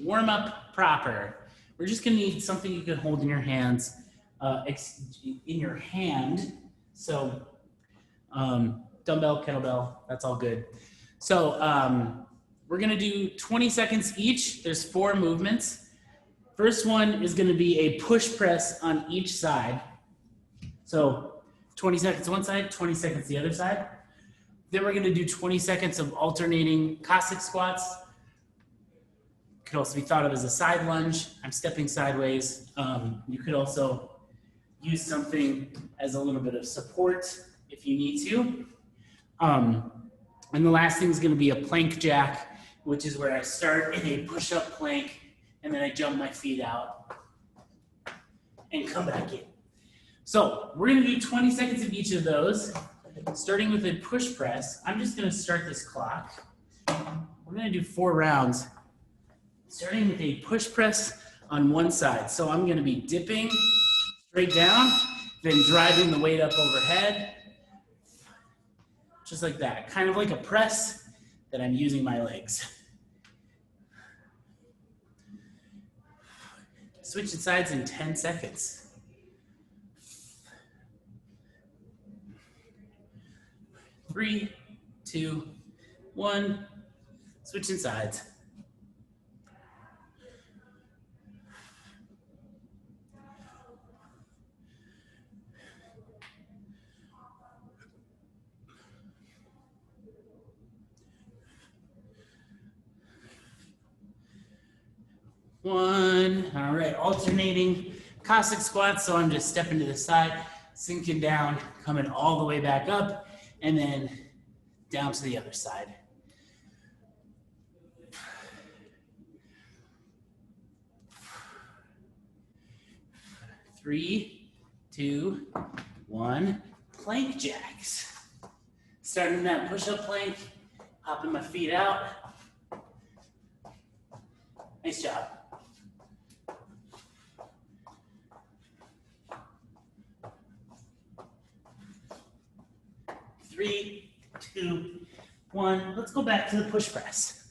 warm up proper. We're just gonna need something you can hold in your hands, So dumbbell, kettlebell, that's all good. So we're gonna do 20 seconds each. There's 4 movements. First one is gonna be a push press on each side. So 20 seconds one side, 20 seconds the other side. Then we're gonna do 20 seconds of alternating Cossack squats. Could also be thought of as a side lunge. I'm stepping sideways. You could also use something as a little bit of support if you need to. And the last thing is gonna be a plank jack, which is where I start in a push-up plank and then I jump my feet out and come back in. So we're gonna do 20 seconds of each of those, starting with a push press. I'm just gonna start this clock. We're gonna do 4 rounds, starting with a push press on one side. So I'm gonna be dipping straight down, then driving the weight up overhead, just like that. Kind of like a press that I'm using my legs. Switching sides in 10 seconds. 3, 2, 1, switching sides. One, all right, alternating Cossack squats. So I'm just stepping to the side, sinking down, coming all the way back up, and then down to the other side. 3, 2, 1, plank jacks. Starting that push-up plank, hopping my feet out. Nice job. 3, 2, 1. Let's go back to the push press.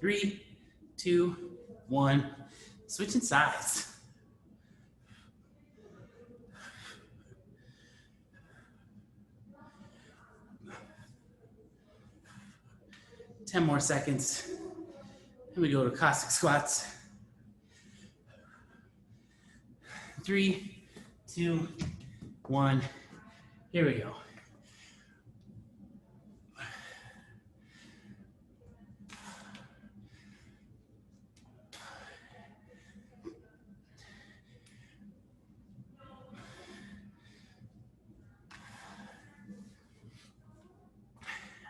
Three, 2, 1. Switching sides. Ten more seconds. Then we go to Cossack squats. 3, 2, 1. Here we go.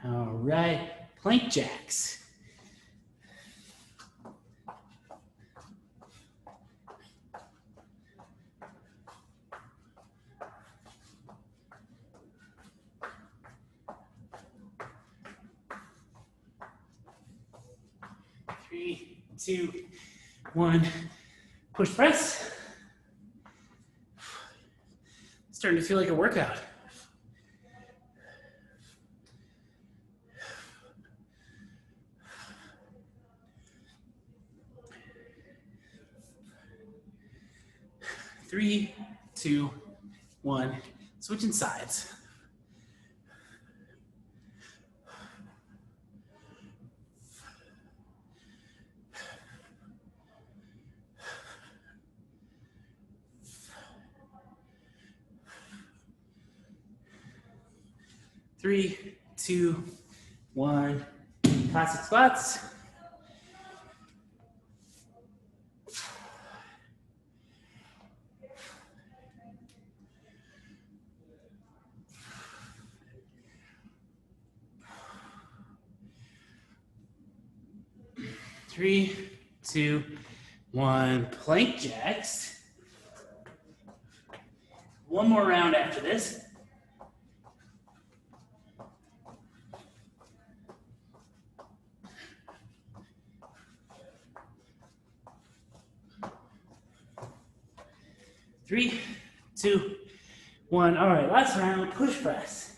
All right, plank jacks. Three, 2, 1, push press. Starting to feel like a workout. Three, 2, 1, switching sides. Three, 2, 1, Cossack squats. Three, 2, 1, plank jacks. One more round after this. 3, 2, 1. All right, last round, push press.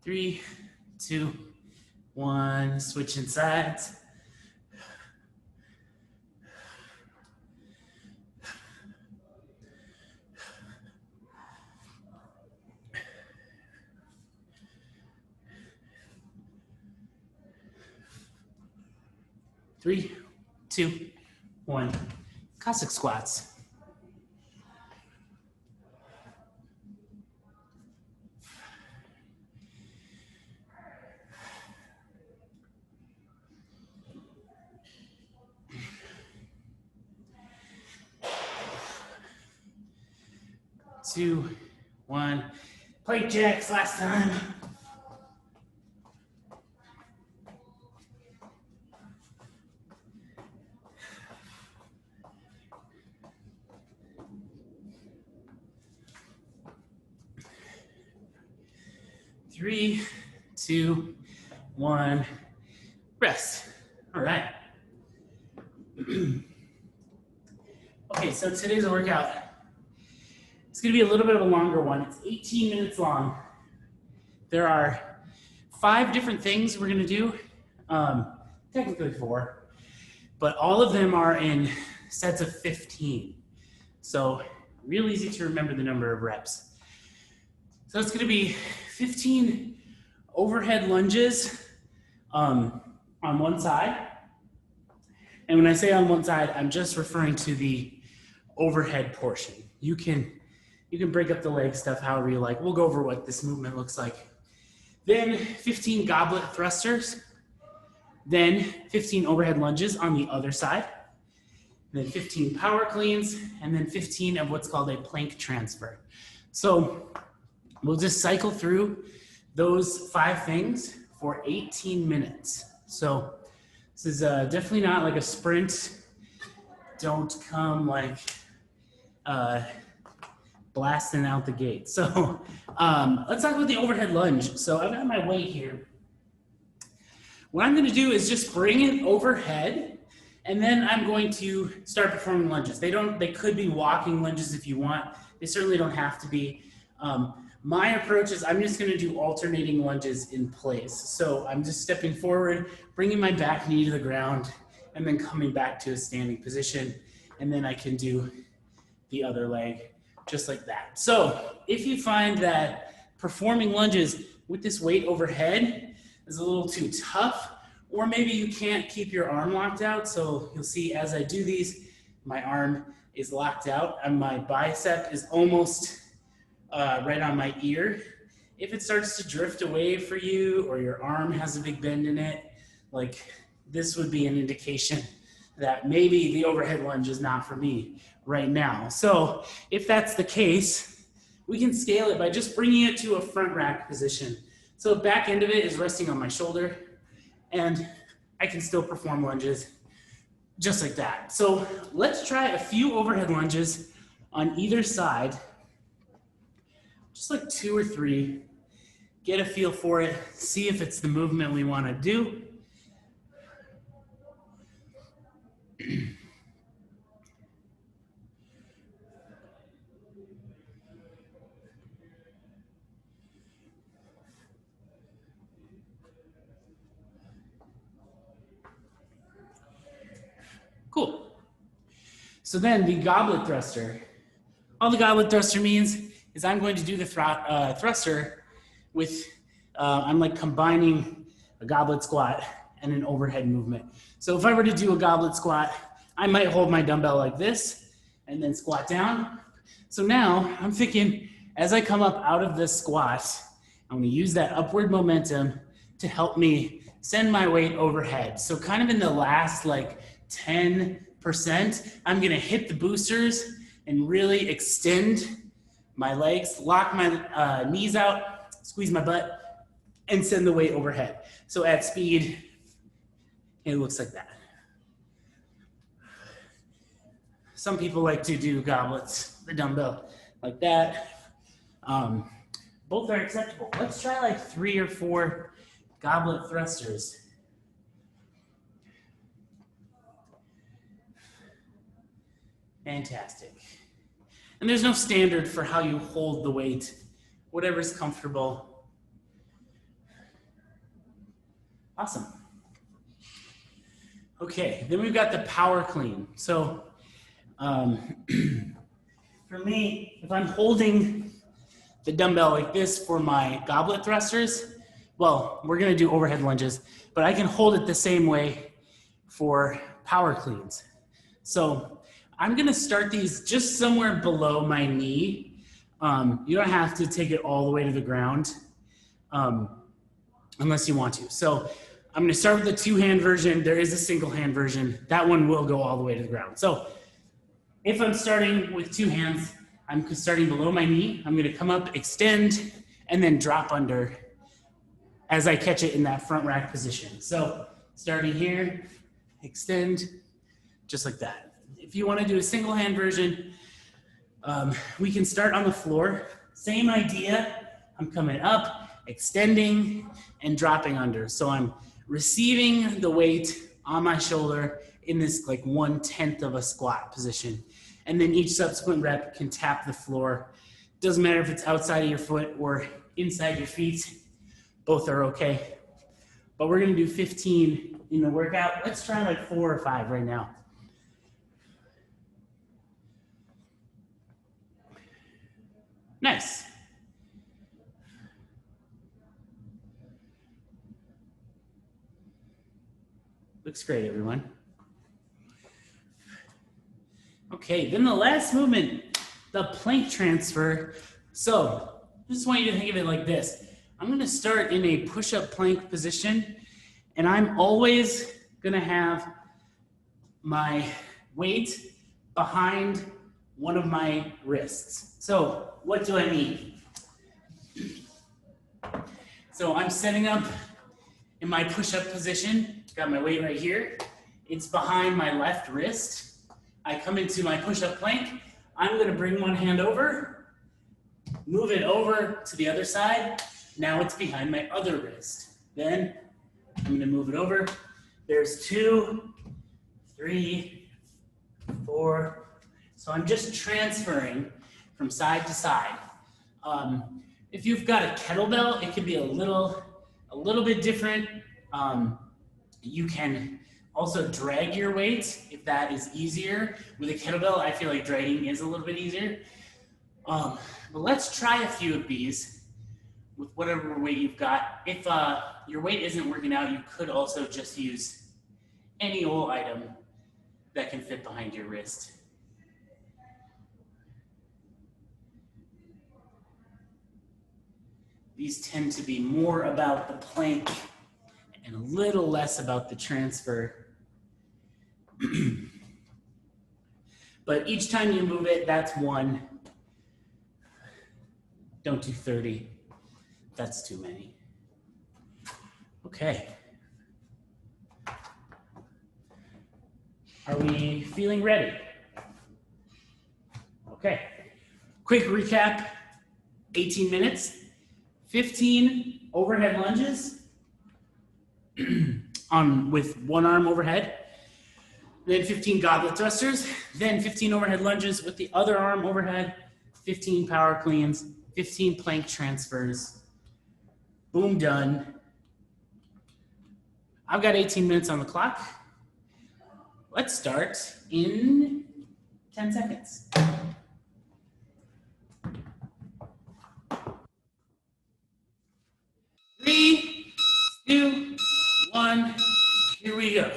Three, 2, 1. Switching sides. Three, 2, 1. Cossack squats. Two, 1. Plate jacks last time. Three, 2, 1. Rest. All right. Okay, so today's workout. It's going to be a little bit of a longer one. It's 18 minutes long. There are 5 different things we're going to do, technically 4, but all of them are in sets of 15. So real easy to remember the number of reps. So it's going to be 15 overhead lunges on one side. And when I say on one side, I'm just referring to the overhead portion. You can break up the leg stuff however you like. We'll go over what this movement looks like. Then 15 goblet thrusters. Then 15 overhead lunges on the other side. Then 15 power cleans. And then 15 of what's called a plank transfer. So we'll just cycle through those 5 things for 18 minutes. So this is definitely not like a sprint. Don't come like blasting out the gate. So let's talk about the overhead lunge. So I've got my weight here. What I'm going to do is just bring it overhead, and then I'm going to start performing lunges. They could be walking lunges if you want. They certainly don't have to be. My approach is I'm just going to do alternating lunges in place. So I'm just stepping forward, bringing my back knee to the ground, and then coming back to a standing position. And then I can do the other leg just like that. So if you find that performing lunges with this weight overhead is a little too tough, or maybe you can't keep your arm locked out. So you'll see as I do these, my arm is locked out and my bicep is almost right on my ear. If it starts to drift away for you, or your arm has a big bend in it, like this would be an indication that maybe the overhead lunge is not for me right now. So if that's the case, we can scale it by just bringing it to a front rack position. So the back end of it is resting on my shoulder, and I can still perform lunges just like that. So let's try a few overhead lunges on either side. Just like 2 or 3, get a feel for it, see if it's the movement we want to do. Cool. So then the goblet thruster. All the goblet thruster means is I'm going to do the thruster with, I'm like combining a goblet squat and an overhead movement. So if I were to do a goblet squat, I might hold my dumbbell like this and then squat down. So now I'm thinking, as I come up out of this squat, I'm going to use that upward momentum to help me send my weight overhead. So kind of in the last like 10%, I'm going to hit the boosters and really extend my legs, lock my knees out, squeeze my butt, and send the weight overhead. So at speed, it looks like that. Some people like to do goblets. the dumbbell like that. Both are acceptable. Let's try like 3 or 4 goblet thrusters. Fantastic. And there's no standard for how you hold the weight, whatever's comfortable. Awesome. Okay, then we've got the power clean. So for me, if I'm holding the dumbbell like this for my goblet thrusters, well, we're gonna do overhead lunges, but I can hold it the same way for power cleans. So I'm gonna start these just somewhere below my knee. You don't have to take it all the way to the ground unless you want to. So I'm gonna start with the 2-hand version. There is a single hand version. That one will go all the way to the ground. So if I'm starting with 2 hands, I'm starting below my knee. I'm gonna come up, extend, and then drop under as I catch it in that front rack position. So starting here, extend, just like that. If you wanna do a single hand version, we can start on the floor. Same idea. I'm coming up, extending, and dropping under. So I'm receiving the weight on my shoulder in this like 1/10 of a squat position. And then each subsequent rep can tap the floor. Doesn't matter if it's outside of your foot or inside your feet, both are okay. But we're gonna do 15 in the workout. Let's try like 4 or 5 right now. Nice. Looks great, everyone. Okay, then the last movement, the plank transfer. So I just want you to think of it like this. I'm gonna start in a push-up plank position, and I'm always gonna have my weight behind one of my wrists. So what do I mean? So I'm setting up in my push-up position, got my weight right here. It's behind my left wrist. I come into my push-up plank. I'm gonna bring one hand over, move it over to the other side. Now it's behind my other wrist. Then I'm gonna move it over. There's 2, 3, 4. So I'm just transferring from side to side. If you've got a kettlebell, it can be a little bit different. You can also drag your weight if that is easier. With a kettlebell, I feel like dragging is a little bit easier. But let's try a few of these with whatever weight you've got. If your weight isn't working out, you could also just use any old item that can fit behind your wrist. These tend to be more about the plank and a little less about the transfer. But each time you move it, that's 1. Don't do 30. That's too many. Okay. Are we feeling ready? Okay. Quick recap. 18 minutes. 15 overhead lunges with one arm overhead. Then 15 goblet thrusters. Then 15 overhead lunges with the other arm overhead. 15 power cleans. 15 plank transfers. Boom, done. I've got 18 minutes on the clock. Let's start in 10 seconds. 3, 2, 1, here we go.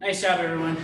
Nice job, everyone.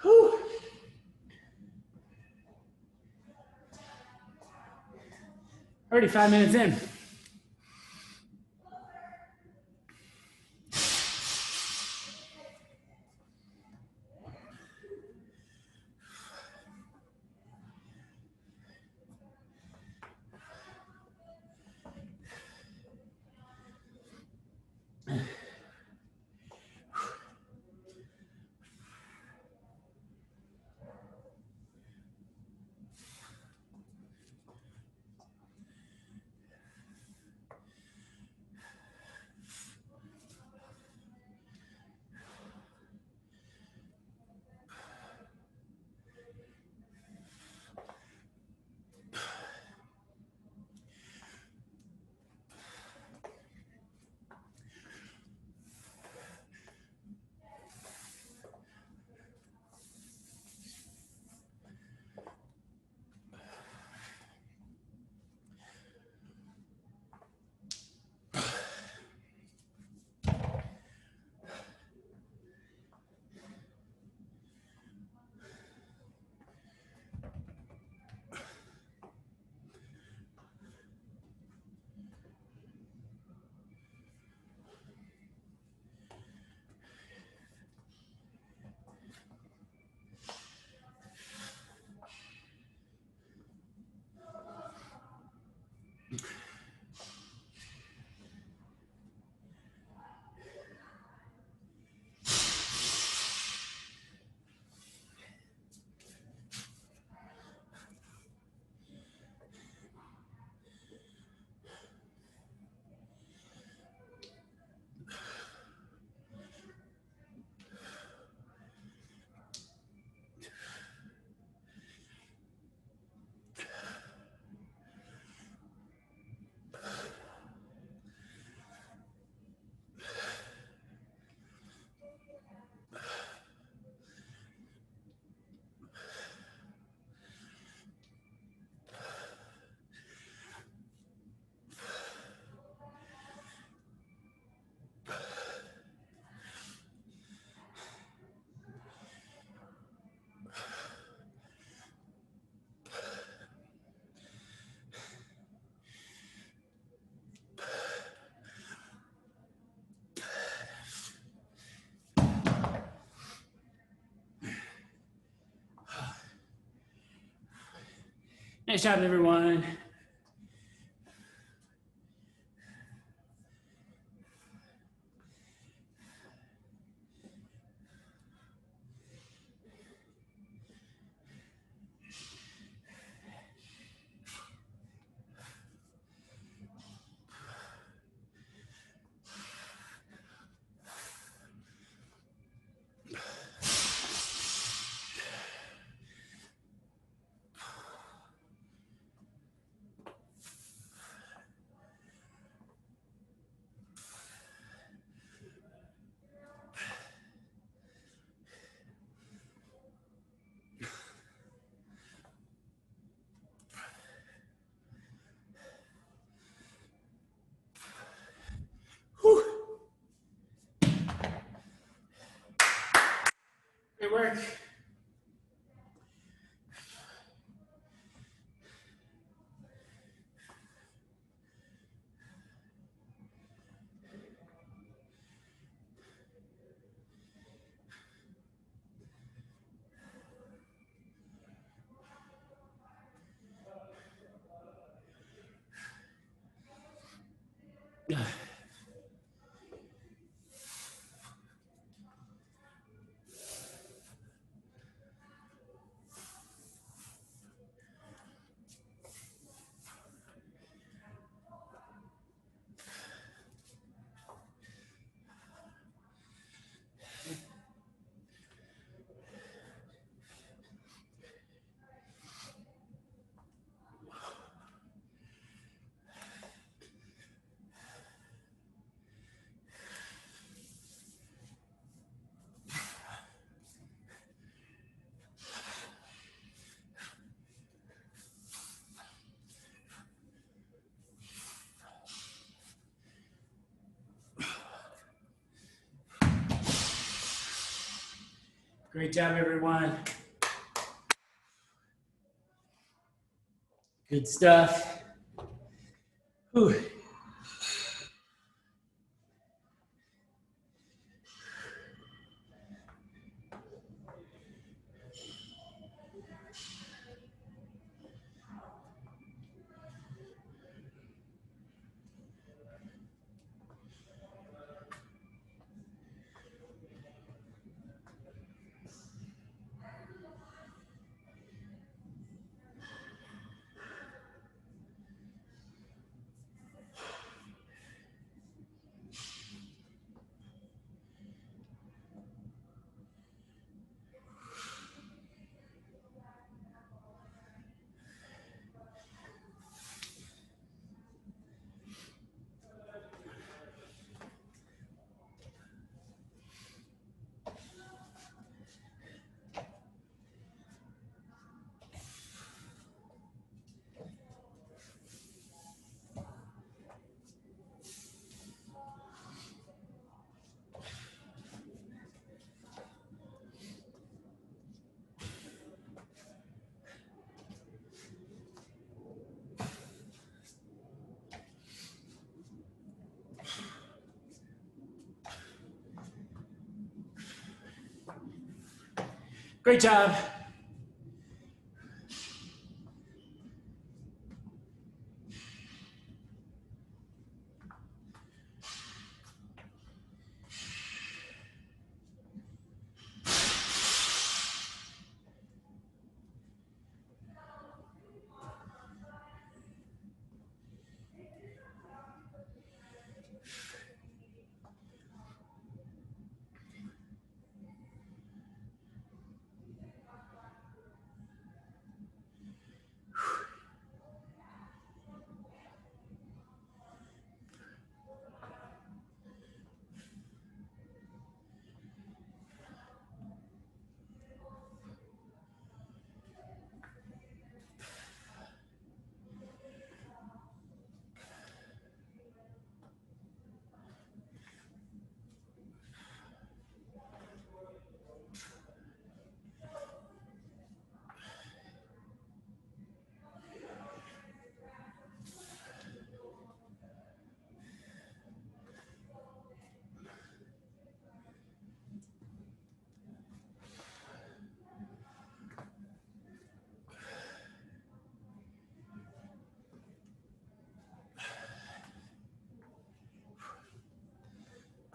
Whew. Already 5 minutes in. Nice job, everyone. Whew. Great work. Great job, everyone. Good stuff. Whew. Great job.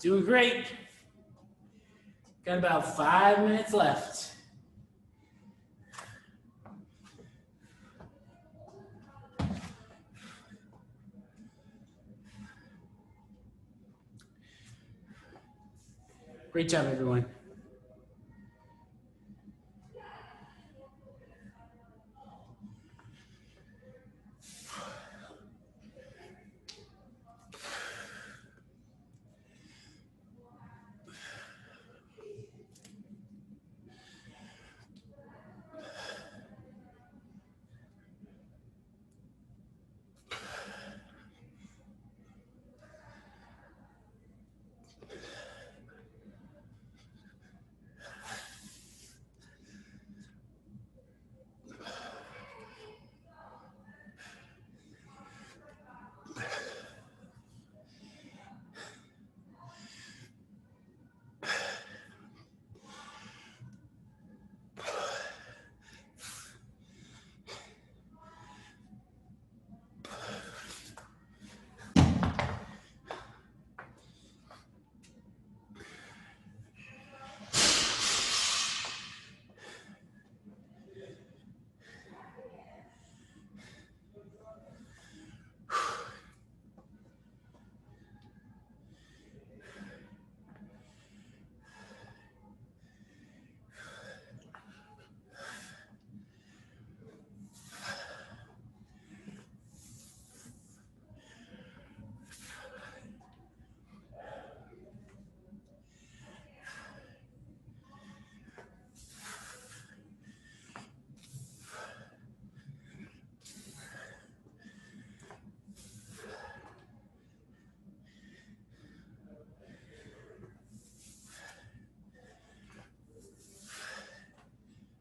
Doing great. Got about 5 minutes left. Great job, everyone.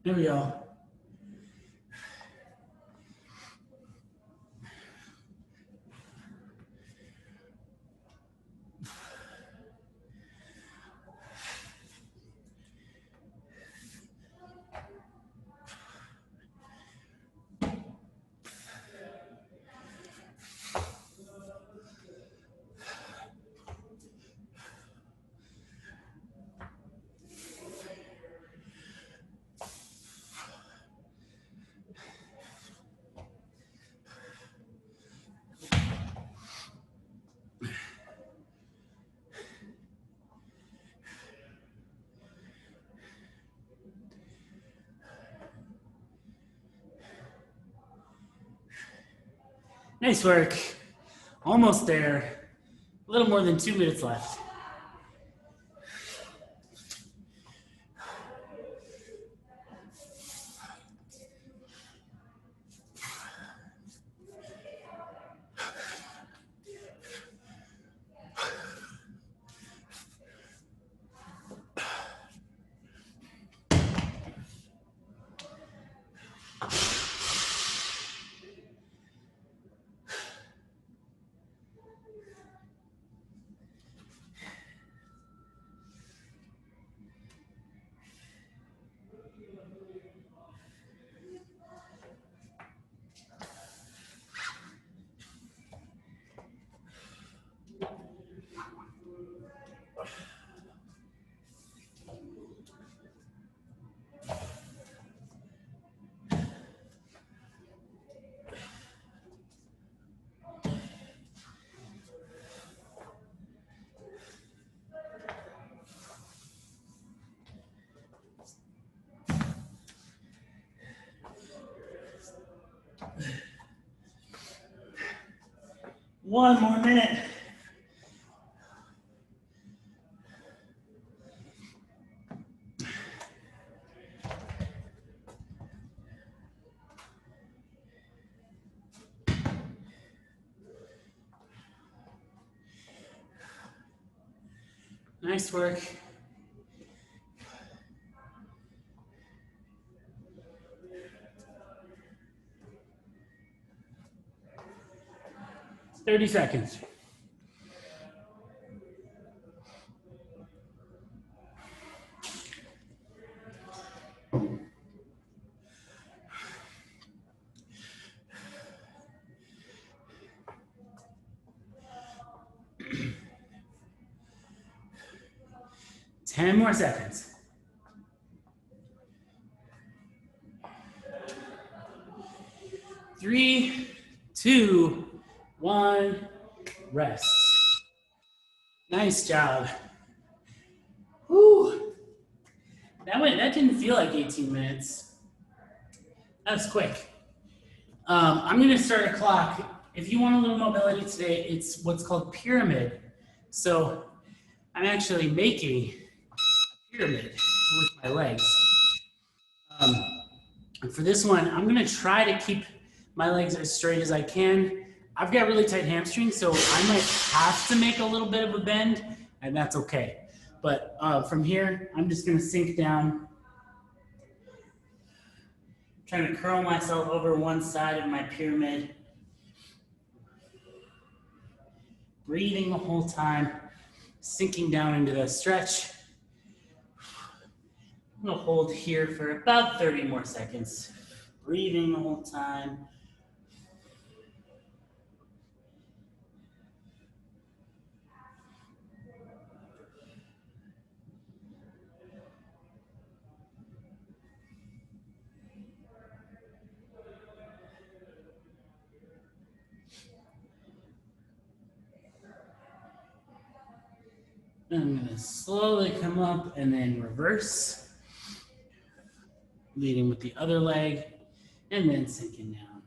There we go. Nice work. Almost there. A little more than 2 minutes left. One more minute. Nice work. Thirty seconds. 10 more seconds. 3, 2, 1, rest. Nice job. Whew. That didn't feel like 18 minutes. That was quick. I'm gonna start a clock. If you want a little mobility today, it's what's called pyramid. So I'm actually making a pyramid with my legs. And for this one, I'm gonna try to keep my legs as straight as I can. I've got really tight hamstrings, so I might have to make a little bit of a bend, and that's okay. But from here, I'm just gonna sink down, trying to curl myself over one side of my pyramid. Breathing the whole time, sinking down into the stretch. I'm gonna hold here for about 30 more seconds. Breathing the whole time. I'm gonna slowly come up and then reverse, leading with the other leg, and then sinking down.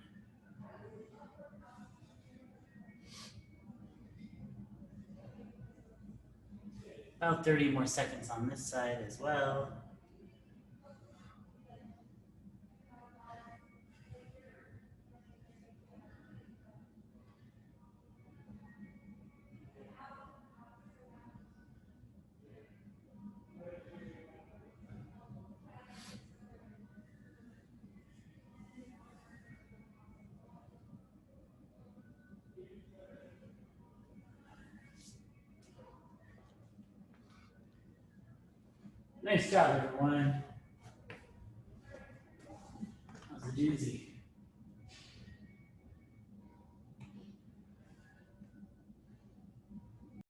About 30 more seconds on this side as well. Nice job, everyone. That was a doozy.